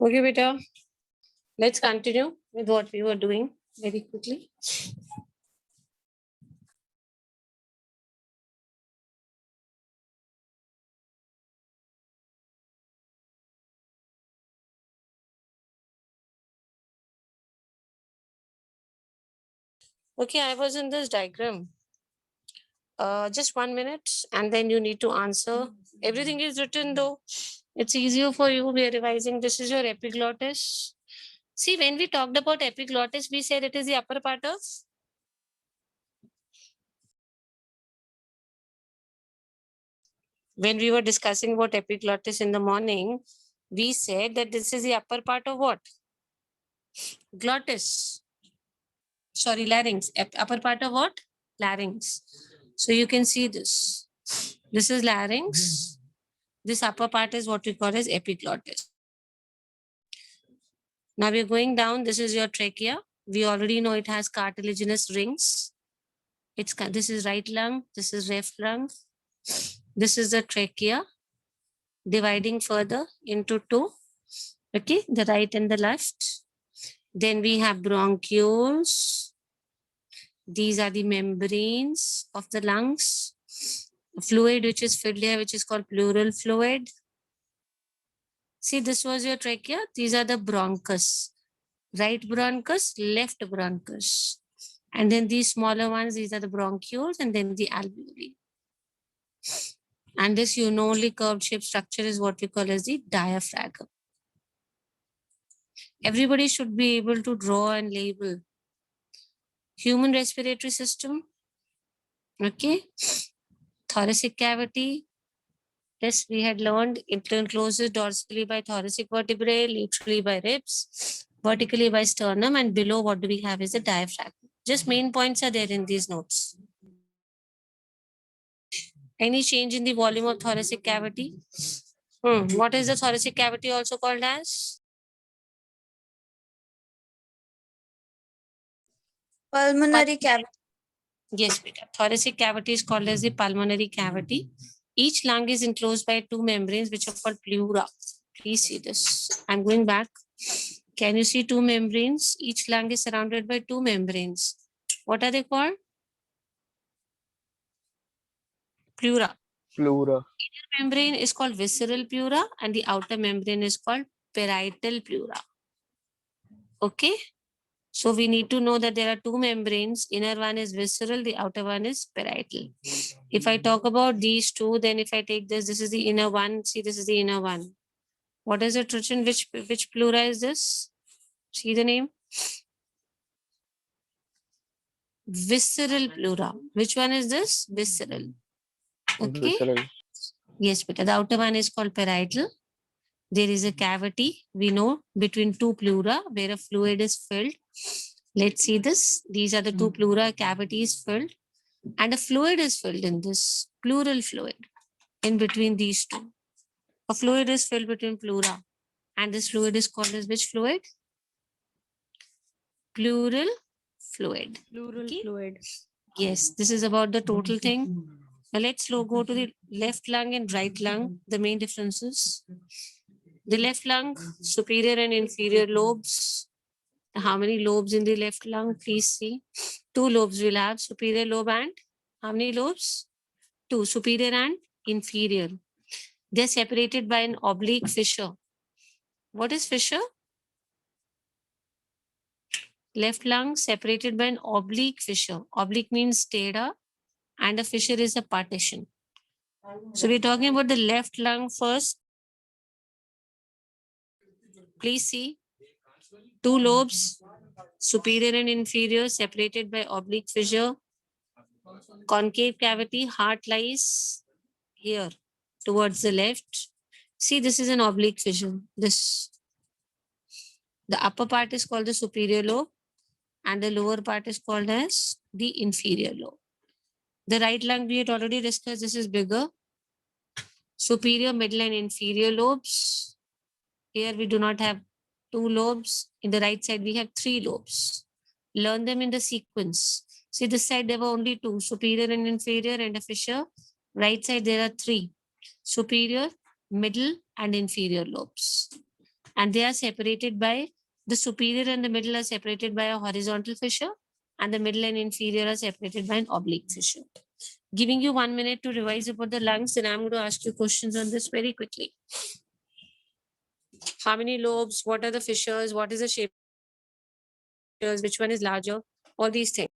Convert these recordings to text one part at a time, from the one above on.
Okay, beta. Let's continue with what we were doing very quickly. Okay, I was in this diagram. Just 1 minute, and then you need to answer. Everything is written though. It's easier for you. We are revising. This is your epiglottis. See, when we talked about epiglottis, we said it is the upper part of. When we were discussing about epiglottis in the morning, we said that this is the upper part of what? Glottis. Sorry, larynx. Upper part of what? Larynx. So you can see this. This is larynx. This upper part is what we call as epiglottis. Now we're going down. This is your trachea. We already know it has cartilaginous rings. This is right lung. This is left lung. This is the trachea, dividing further into two. Okay, the right and the left. Then we have bronchioles. These are the membranes of the lungs. Fluid which is filled here, which is called pleural fluid. See, this was your trachea. These are the bronchus. Right bronchus, left bronchus. And then these smaller ones, these are the bronchioles, and then the alveoli. And this uniformly curved shape structure is what we call as the diaphragm. Everybody should be able to draw and label. Human respiratory system. Okay. Thoracic cavity. Yes, we had learned it encloses dorsally by thoracic vertebrae, laterally by ribs, vertically by sternum, and below what do we have is the diaphragm. Just main points are there in these notes. Any change in the volume of thoracic cavity? What is the thoracic cavity also called as? Pulmonary cavity. Yes, beta. Thoracic cavity is called as the pulmonary cavity. Each lung is enclosed by two membranes which are called pleura. Please see this. I'm going back. Can you see two membranes? Each lung is surrounded by two membranes. What are they called? Pleura. Pleura. Inner membrane is called visceral pleura and the outer membrane is called parietal pleura. Okay. So we need to know that there are two membranes. Inner one is visceral, the outer one is parietal. If I talk about these two, then if I take this, this is the inner one. See, this is the inner one. What is it written? Which pleura is this? See the name? Visceral pleura. Which one is this? Visceral. Okay. Visceral. Yes, but the outer one is called parietal. There is a cavity, we know, between two pleura where a fluid is filled. Let's see this. These are the two pleura, cavity is filled and a fluid is filled in this pleural fluid in between these two. A fluid is filled between pleura and this fluid is called as which fluid? Pleural fluid. Pleural fluid. Yes, this is about the total thing. Now let's go to the left lung and right lung, the main differences. The left lung, superior and inferior lobes. How many lobes in the left lung? Please see. Two lobes will have, superior lobe and how many lobes? Two, superior and inferior. They're separated by an oblique fissure. What is fissure? Left lung separated by an oblique fissure. Oblique means stayed up and a fissure is a partition. So we're talking about the left lung first. Please see. Two lobes, superior and inferior, separated by oblique fissure. Concave cavity, heart lies here towards the left. See, this is an oblique fissure. This. The upper part is called the superior lobe and the lower part is called as the inferior lobe. The right lung we had already discussed, this is bigger. Superior, middle and inferior lobes. Here we do not have two lobes. In the right side, we have three lobes. Learn them in the sequence. See this side, there were only two, superior and inferior and a fissure. Right side, there are three, superior, middle and inferior lobes. and they are separated by the superior and the middle are separated by a horizontal fissure, and the middle and inferior are separated by an oblique fissure. Giving you 1 minute to revise about the lungs, and I'm going to ask you questions on this very quickly. How many lobes? What are the fissures? What is the shape? Which one is larger? All these things.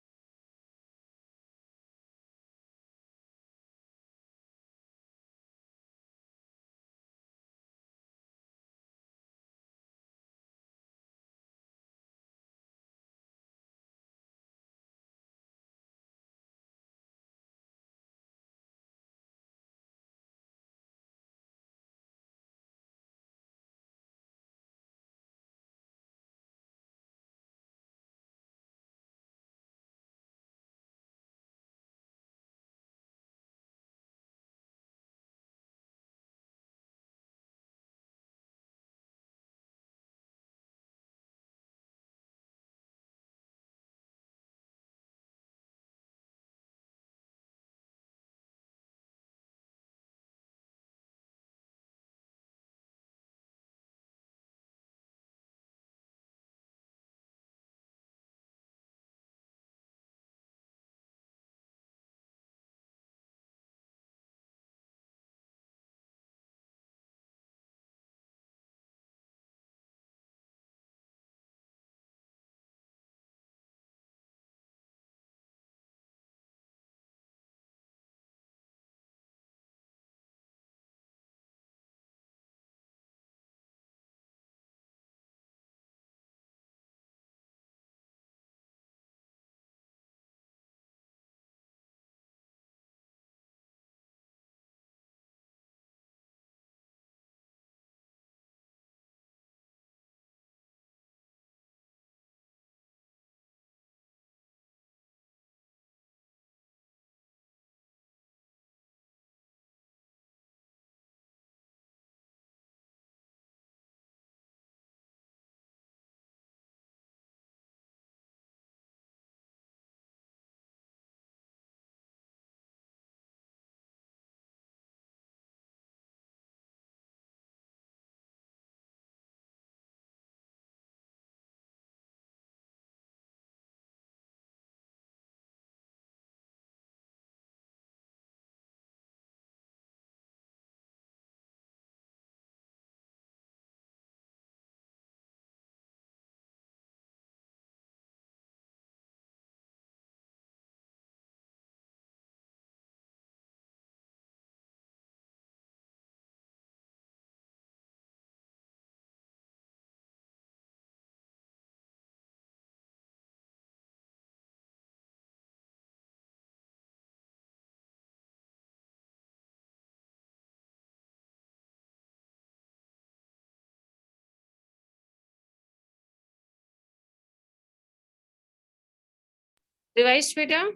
Revised, beta?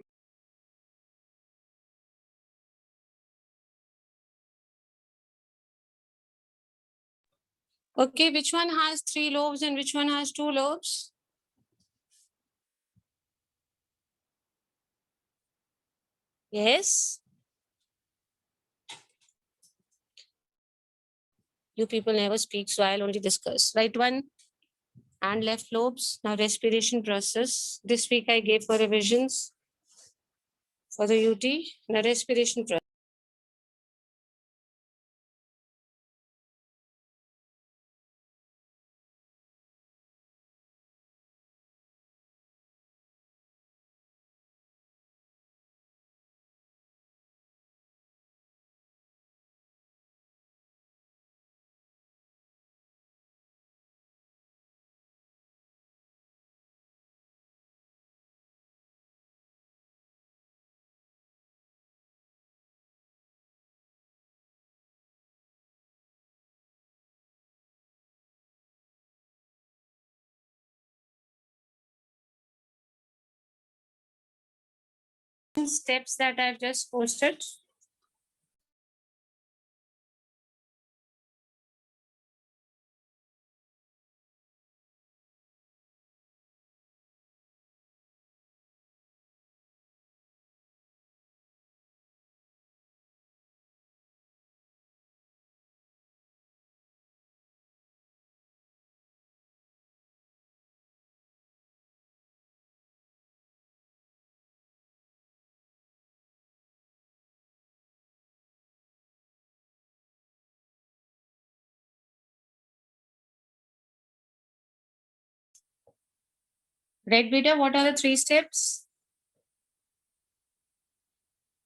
Okay, which one has 3 lobes and which one has 2 lobes? Yes. You people never speak, so I'll only discuss. Right one and left lobes. Now respiration process. This week I gave for revisions for the UT. Now respiration process. Steps that I've just posted. Right, beta, what are the 3 steps?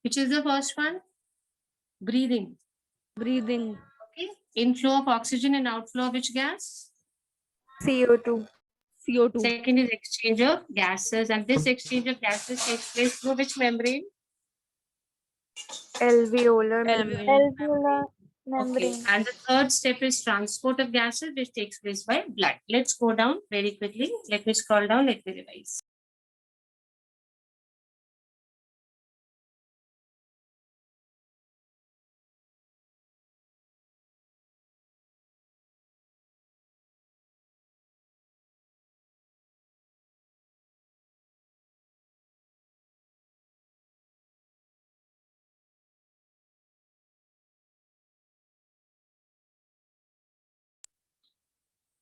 Which is the first one? Breathing. Breathing. Okay. Inflow of oxygen and outflow of which gas? CO2. CO2. Second is exchange of gases, and this exchange of gases takes place through which membrane? Alveolar Membrane. Alveolar Okay. membrane. And the third step is transport of gases, which takes place by blood. Let's go down very quickly. Let me scroll down. Let me revise.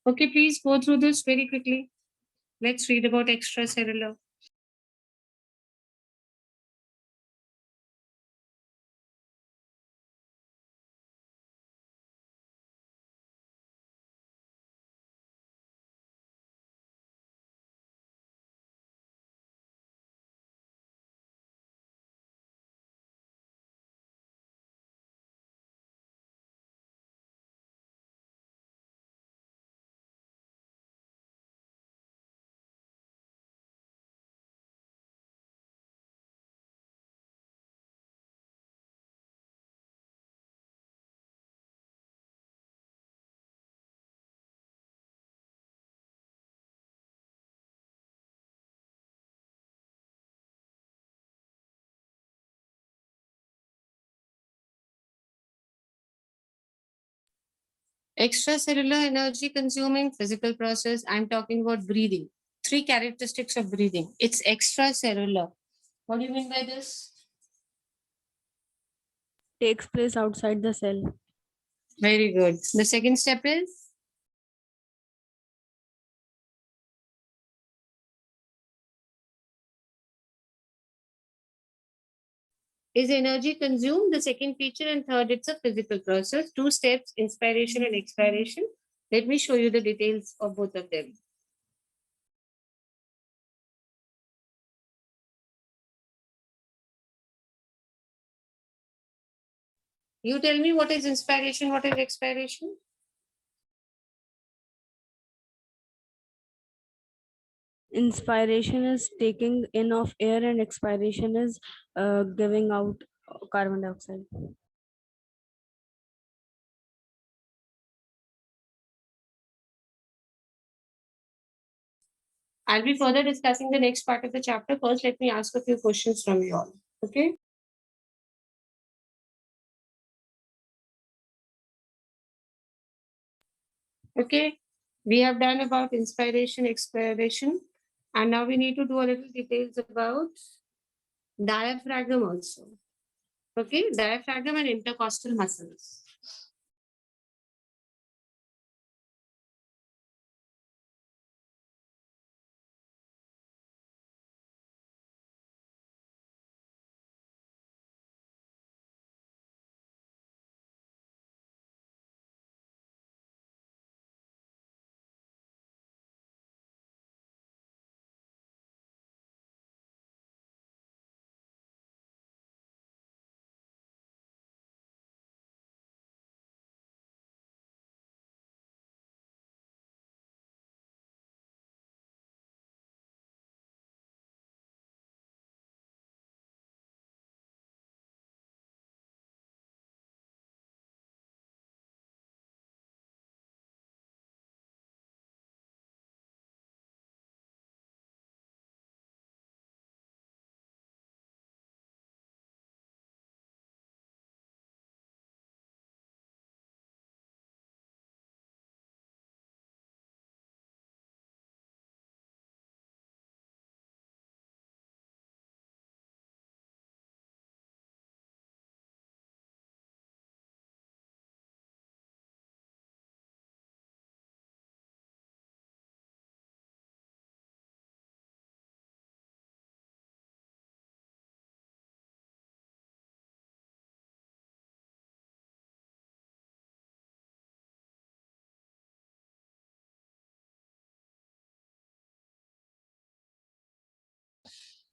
Okay, please go through this very quickly. Let's read about extracellular. Extracellular energy consuming physical process. I'm talking about breathing. 3 characteristics of breathing. It's extracellular. What do you mean by this? Takes place outside the cell. Very good. The second step is energy consumed. The second feature, and third, it's a physical process. 2 steps, inspiration and expiration. Let me show you the details of both of them. You tell me what is inspiration, what is expiration? Inspiration is taking in of air and expiration is giving out carbon dioxide. I'll be further discussing the next part of the chapter. First, let me ask a few questions from you all. Okay. Okay. We have done about inspiration, expiration, and now we need to do a little details about diaphragm also. Okay, diaphragm and intercostal muscles.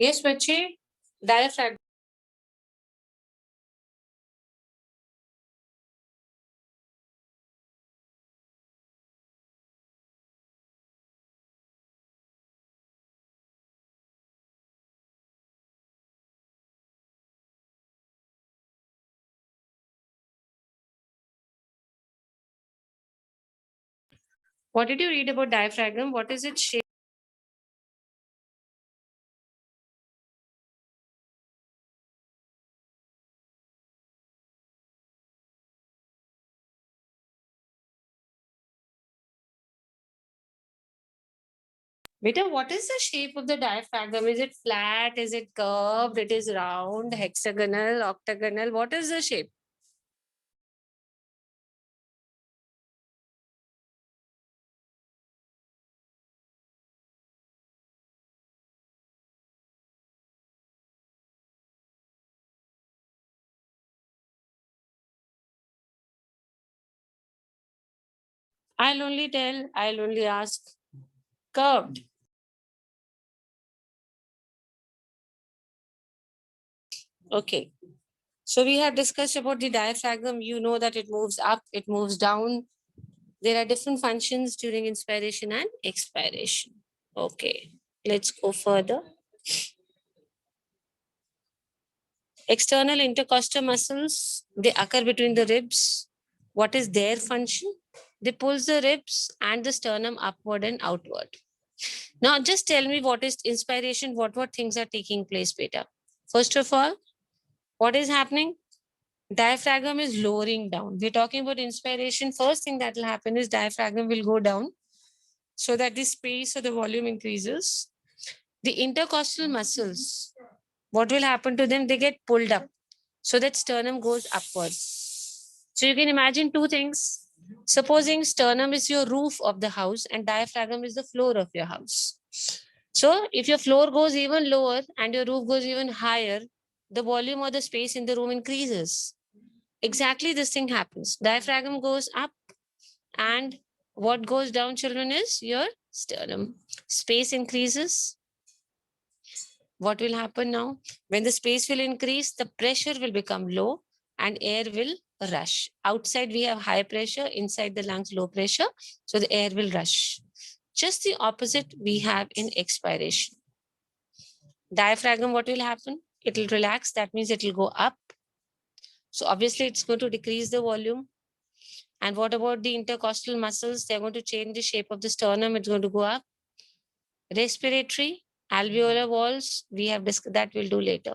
Yes, बच्चे, diaphragm. What did you read about diaphragm? What is its shape? Beta, what is the shape of the diaphragm? Is it flat? Is it curved? It is round, hexagonal, octagonal? What is the shape? I'll only tell, I'll only ask. Curved. Okay. So we have discussed about the diaphragm. You know that it moves up, it moves down. There are different functions during inspiration and expiration. Okay. Let's go further. External intercostal muscles, they occur between the ribs. What is their function? They pull the ribs and the sternum upward and outward. Now, just tell me what is inspiration, what things are taking place, beta. First of all, what is happening? Diaphragm is lowering down. We're talking about inspiration. First thing that will happen is diaphragm will go down so that the space or the volume increases. The intercostal muscles, what will happen to them? They get pulled up so that sternum goes upwards. So you can imagine two things. Supposing sternum is your roof of the house and diaphragm is the floor of your house. So if your floor goes even lower and your roof goes even higher, the volume or the space in the room increases. Exactly this thing happens. Diaphragm goes up and what goes down, children, is your sternum. Space increases. What will happen now? When the space will increase, the pressure will become low and air will rush. Outside, we have high pressure, inside the lungs, low pressure. So the air will rush. Just the opposite we have in expiration. Diaphragm, what will happen? It will relax. That means it will go up. So obviously, it's going to decrease the volume. And what about the intercostal muscles? They're going to change the shape of the sternum. It's going to go up. Respiratory, alveolar walls, we have discussed that we'll do later.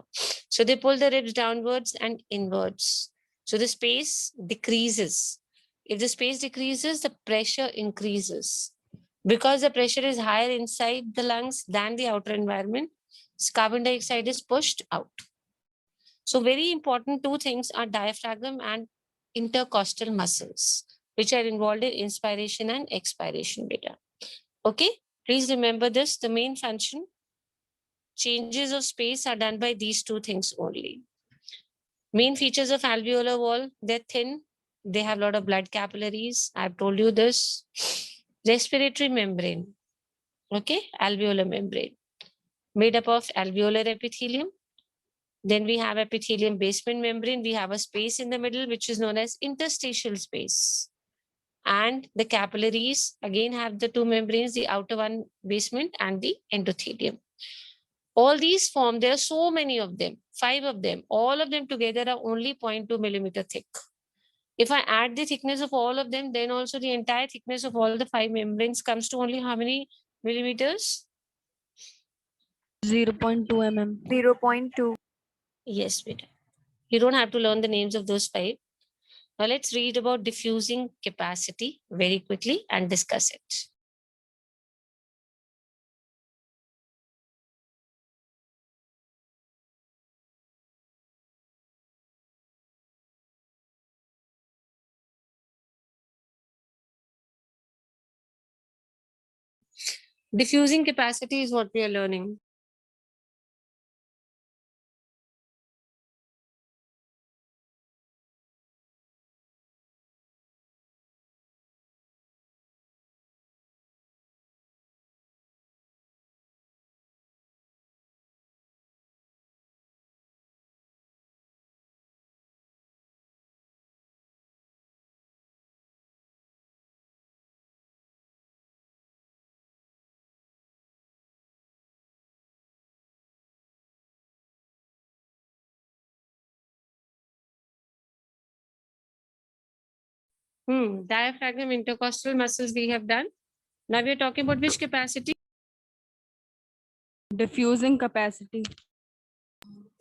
So they pull the ribs downwards and inwards. So the space decreases. If the space decreases, the pressure increases. Because the pressure is higher inside the lungs than the outer environment, carbon dioxide is pushed out. So very important two things are diaphragm and intercostal muscles, which are involved in inspiration and expiration beta. Okay, please remember this. The main function, changes of space are done by these two things only. Main features of alveolar wall, they're thin. They have a lot of blood capillaries. I've told you this. Respiratory membrane. Okay, alveolar membrane. Made up of alveolar epithelium. Then we have epithelium basement membrane. We have a space in the middle, which is known as interstitial space. And the capillaries again have the two membranes, the outer one basement and the endothelium. All these form, there are so many of them, 5 of them, all of them together are only 0.2 millimeter thick. If I add the thickness of all of them, then also the entire thickness of all the 5 membranes comes to only how many millimeters? 0.2 mm. 0.2. Yes, beta. You don't have to learn the names of those 5. Now let's read about diffusing capacity very quickly and discuss it. Diffusing capacity is what we are learning. Diaphragm, intercostal muscles we have done. Now we are talking about which capacity? Diffusing capacity.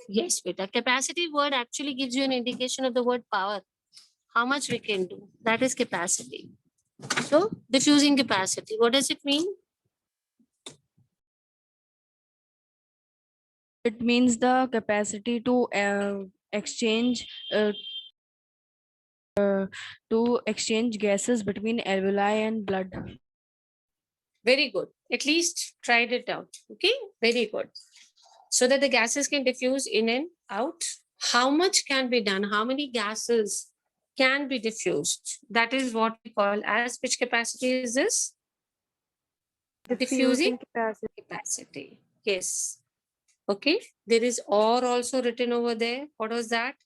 Yes, beta. Capacity word actually gives you an indication of the word power. How much we can do. That is capacity. So diffusing capacity. What does it mean? It means the capacity to exchange gases between alveoli and blood. Very good. At least tried it out. Okay. Very good. So that the gases can diffuse in and out. How much can be done? How many gases can be diffused? That is what we call as which capacity is this? Diffusing capacity. Yes. Okay. There is or also written over there. What was that?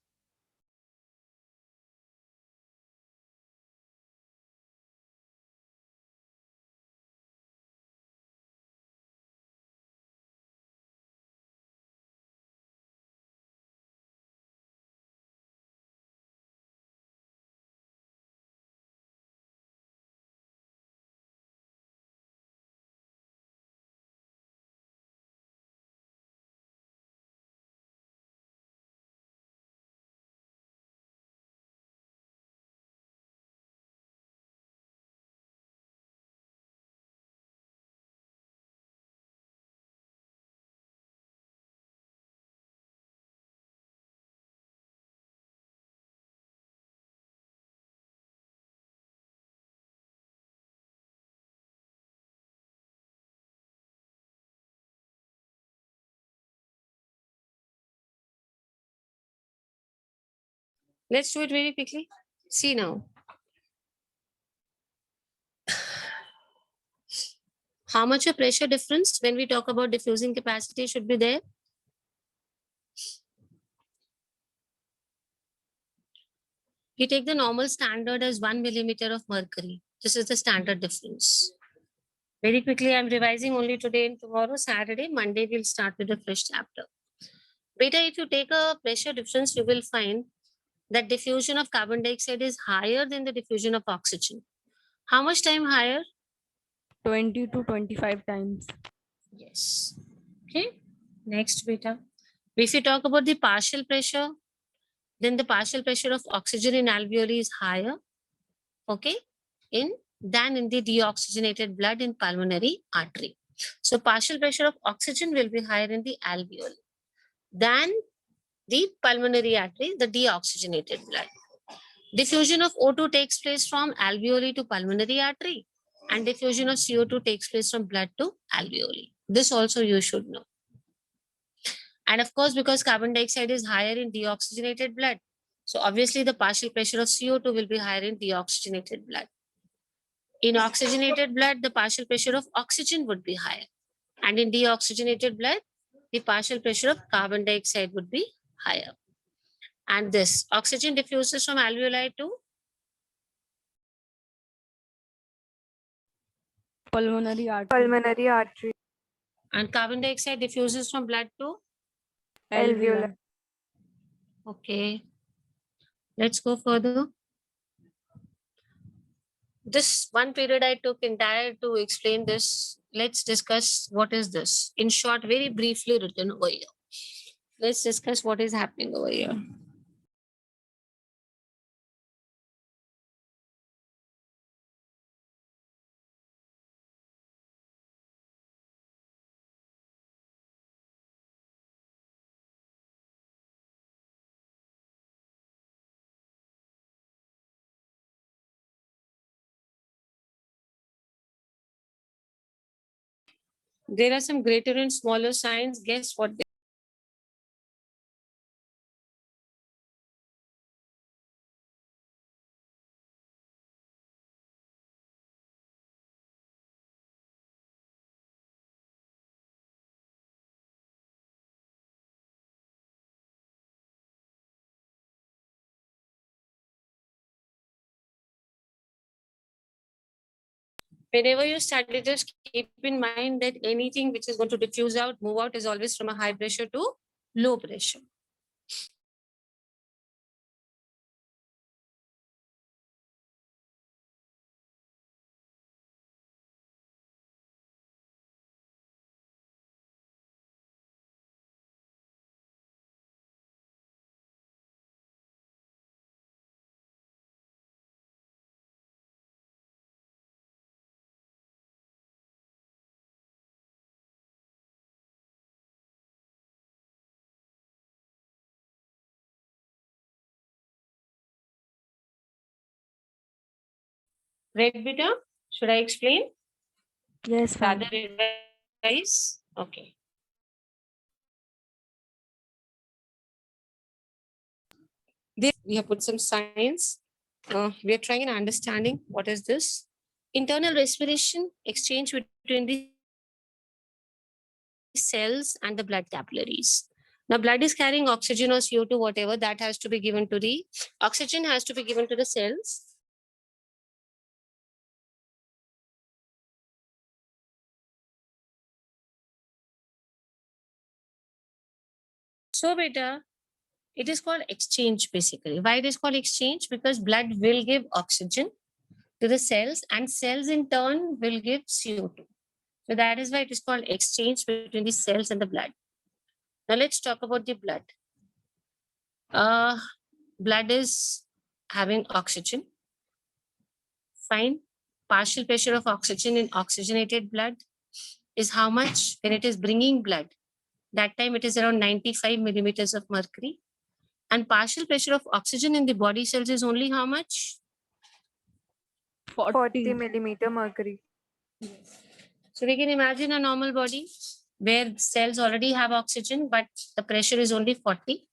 Let's do it very quickly. See now. How much a pressure difference when we talk about diffusing capacity should be there? We take the normal standard as 1 millimeter of mercury. This is the standard difference. Very quickly, I'm revising only today and tomorrow, Saturday. Monday, we'll start with a fresh chapter. Beta, if you take a pressure difference, you will find that diffusion of carbon dioxide is higher than the diffusion of oxygen. How much time higher? 20 to 25 times. Yes. Okay. Next, beta. If you talk about the partial pressure, then the partial pressure of oxygen in alveoli is higher, okay, than in the deoxygenated blood in pulmonary artery. So partial pressure of oxygen will be higher in the alveoli than the pulmonary artery, the deoxygenated blood. Diffusion of O2 takes place from alveoli to pulmonary artery, and diffusion of CO2 takes place from blood to alveoli. This also you should know. And of course, because carbon dioxide is higher in deoxygenated blood, so obviously the partial pressure of CO2 will be higher in deoxygenated blood. In oxygenated blood, the partial pressure of oxygen would be higher. And in deoxygenated blood, the partial pressure of carbon dioxide would be higher. And this oxygen diffuses from alveoli to Pulmonary artery. Pulmonary artery. and carbon dioxide diffuses from blood to Alveoli. okay. Let's go further. This one period I took entire to explain this. Let's discuss what is this. In short, very briefly written over here. Let's discuss what is happening over here. There are some greater and smaller signs. Guess what? Whenever you study, just keep in mind that anything which is going to diffuse out, move out is always from a high pressure to low pressure. Right, beta? Should I explain? Yes, fine. Rather revise? Okay. This we have put some science. We are trying and understanding what is this. Internal respiration exchange between the cells and the blood capillaries. Now, blood is carrying oxygen or CO2, whatever, that has to be given to the oxygen has to be given to the cells. So, beta, it is called exchange basically. Why it is called exchange? Because blood will give oxygen to the cells and cells in turn will give CO2. So that is why it is called exchange between the cells and the blood. Now let's talk about the blood. Blood is having oxygen. Fine. Partial pressure of oxygen in oxygenated blood is how much when it is bringing blood. That time it is around 95 millimeters of mercury. And partial pressure of oxygen in the body cells is only how much? 40 millimeter mercury. So we can imagine a normal body where cells already have oxygen, but the pressure is only 40.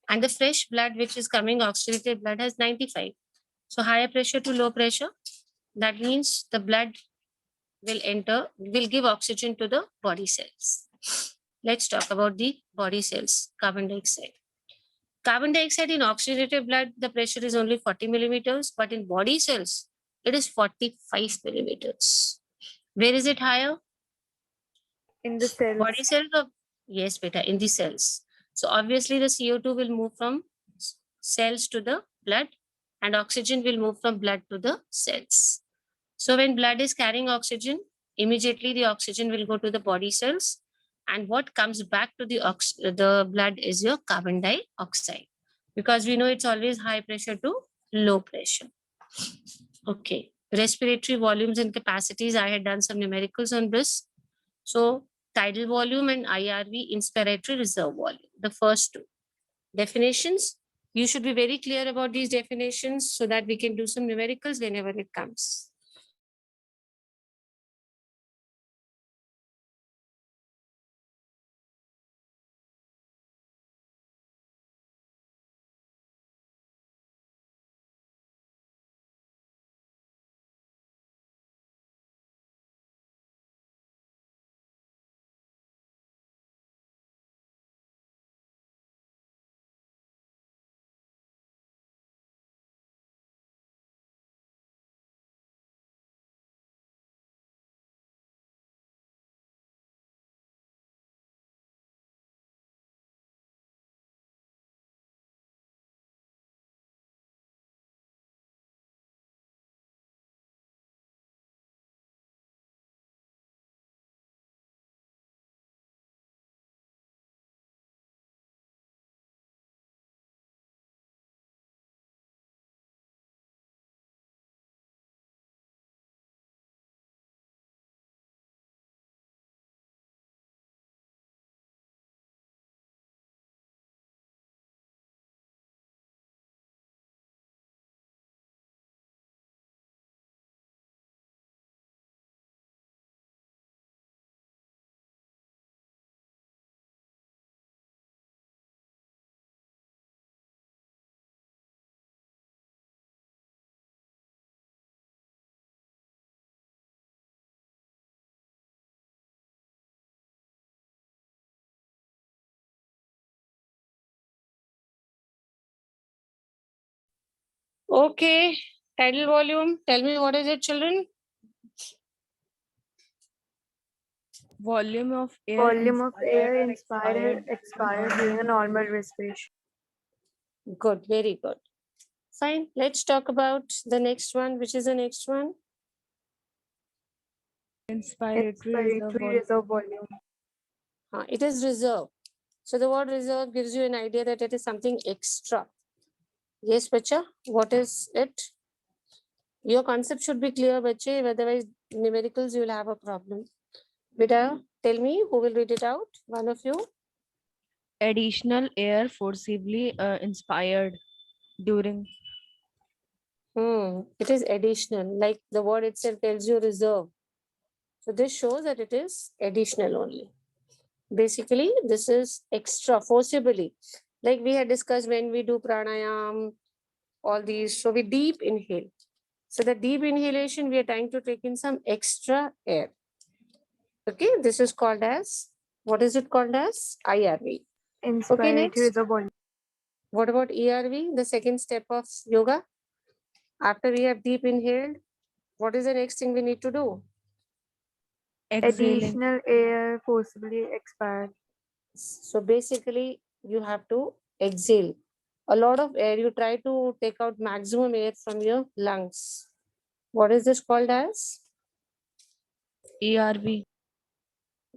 And the fresh blood, which is coming, oxygenated blood, has 95. So higher pressure to low pressure. That means the blood will give oxygen to the body cells. Let's talk about the body cells, carbon dioxide. Carbon dioxide in oxygenated blood, the pressure is only 40 millimeters, but in body cells, it is 45 millimeters. Where is it higher? In the cells. Body cells of, yes, beta, in the cells. So obviously the CO2 will move from cells to the blood and oxygen will move from blood to the cells. So when blood is carrying oxygen, immediately the oxygen will go to the body cells and what comes back to the blood is your carbon dioxide because we know it's always high pressure to low pressure. Okay, respiratory volumes and capacities. I had done some numericals on this. So tidal volume and IRV, inspiratory reserve volume, the first two. Definitions, you should be very clear about these definitions so that we can do some numericals whenever it comes. Okay, tidal volume. Tell me what is it, children? Volume of air. Volume of air inspired, expired during a normal respiration. Good, very good. Fine, let's talk about the next one. Which is the next one? Inspiratory reserve volume. It is reserve. So the word reserve gives you an idea that it is something extra. Yes, Bacha, what is it? Your concept should be clear, Bache, otherwise numericals you will have a problem. Beta, tell me who will read it out? One of you? Additional air forcibly inspired during It is additional, like the word itself tells you reserve. So this shows that it is additional only. Basically, this is extra, forcibly. Like we had discussed when we do pranayam, all these. So we deep inhale. So the deep inhalation, we are trying to take in some extra air. Okay, this is called as, what is it called as? IRV. Okay, Inspire, next. increase the volume. What about ERV, the second step of yoga? After we have deep inhaled, what is the next thing we need to do? Exhaling. Additional air forcibly expired. So basically, you have to exhale a lot of air. You try to take out maximum air from your lungs. What is this called as? ERV.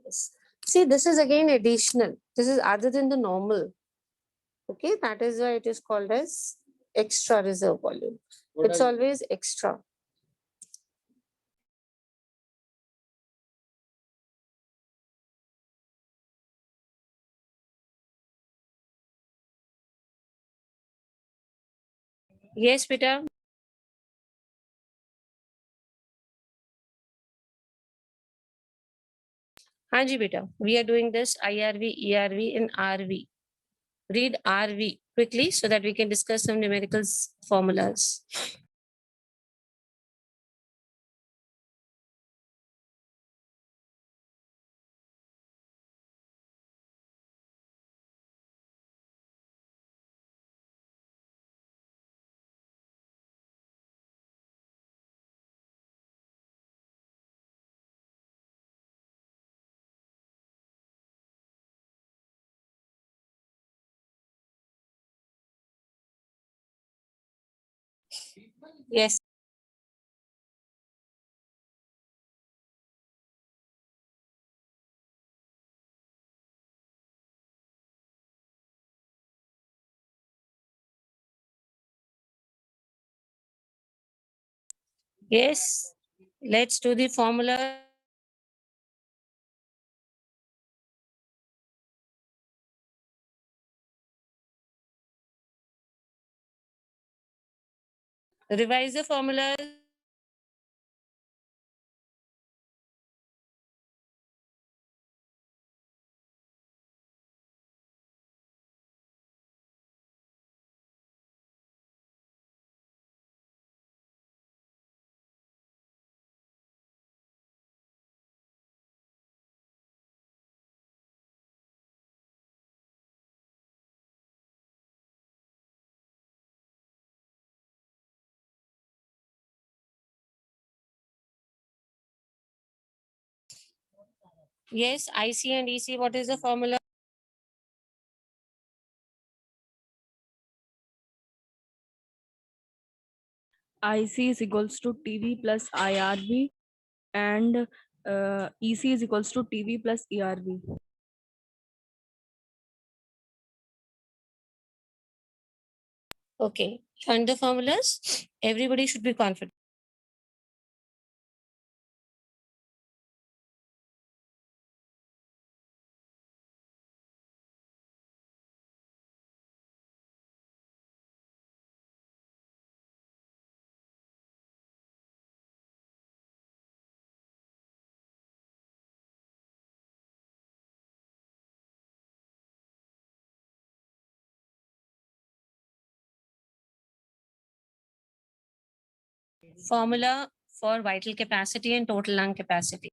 Yes. See, this is again additional. This is other than the normal. Okay, that is why it is called as extra reserve volume. It's always extra. Yes, Peter. Hanji, Peter. We are doing this IRV, ERV, and RV. Read RV quickly so that we can discuss some numerical formulas. Yes. Yes. Let's do the formula. Revise the formula. Yes, IC and EC. What is the formula? IC is equals to TV plus IRV, and EC is equals to TV plus ERV. Okay. Find the formulas. Everybody should be confident. Formula for vital capacity and total lung capacity.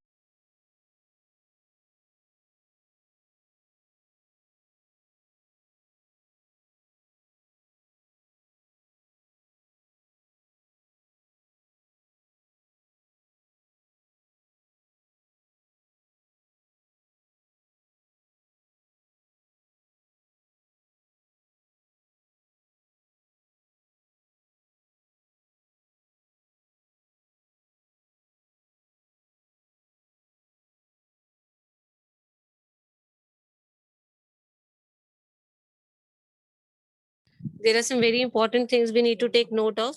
There are some very important things we need to take note of.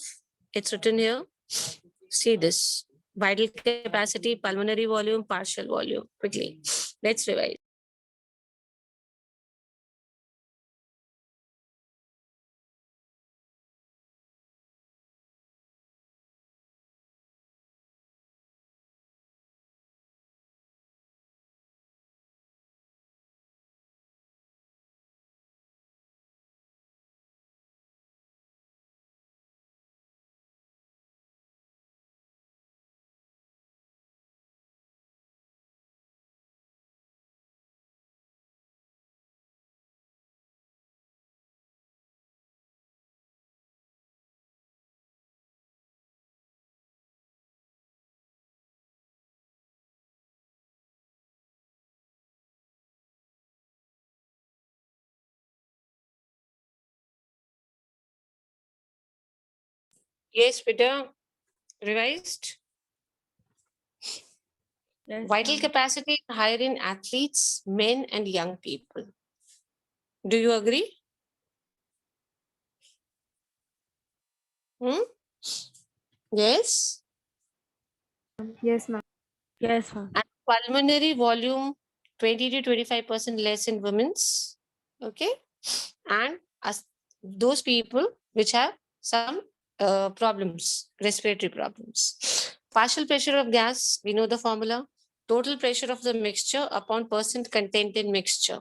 It's written here. See this. Vital capacity, pulmonary volume, partial volume. Quickly. Let's revise. Yes, Peter. Revised. Yes, Vital ma'am. capacity is higher in athletes, men, and young people. Do you agree? Hmm? Yes. Yes, ma'am. Yes, ma'am. And pulmonary volume 20 to 25% less in women's. Okay. And those people which have some problems, respiratory problems. Partial pressure of gas, we know the formula. Total pressure of the mixture upon percent content in mixture.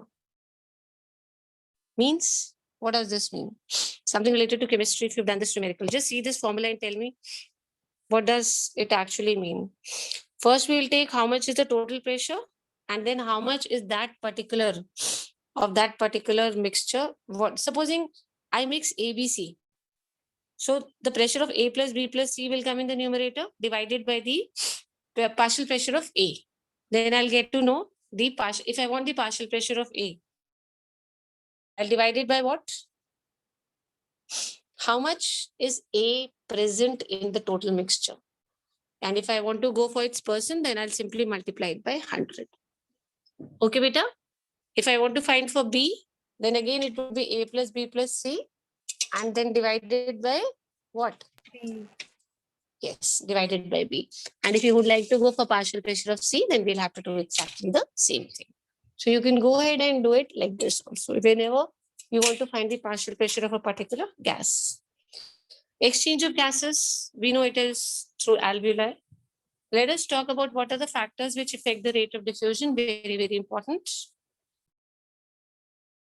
Means, what does this mean? Something related to chemistry. If you've done this numerical, just see this formula and tell me what does it actually mean. First, we will take how much is the total pressure, and then how much is that particular of that particular mixture. What supposing I mix ABC, so the pressure of A plus B plus C will come in the numerator divided by the partial pressure of A. Then I'll get to know the partial. If I want the partial pressure of A, I'll divide it by what? How much is A present in the total mixture? And if I want to go for its percent, then I'll simply multiply it by 100. Okay, beta? If I want to find for B, then again it would be A plus B plus C and then divided by what? B. Yes, divided by B. And if you would like to go for partial pressure of C, then we'll have to do exactly the same thing. So you can go ahead and do it like this also. Whenever you want to find the partial pressure of a particular gas. Exchange of gases, we know it is through alveoli. Let us talk about what are the factors which affect the rate of diffusion. Very, very important.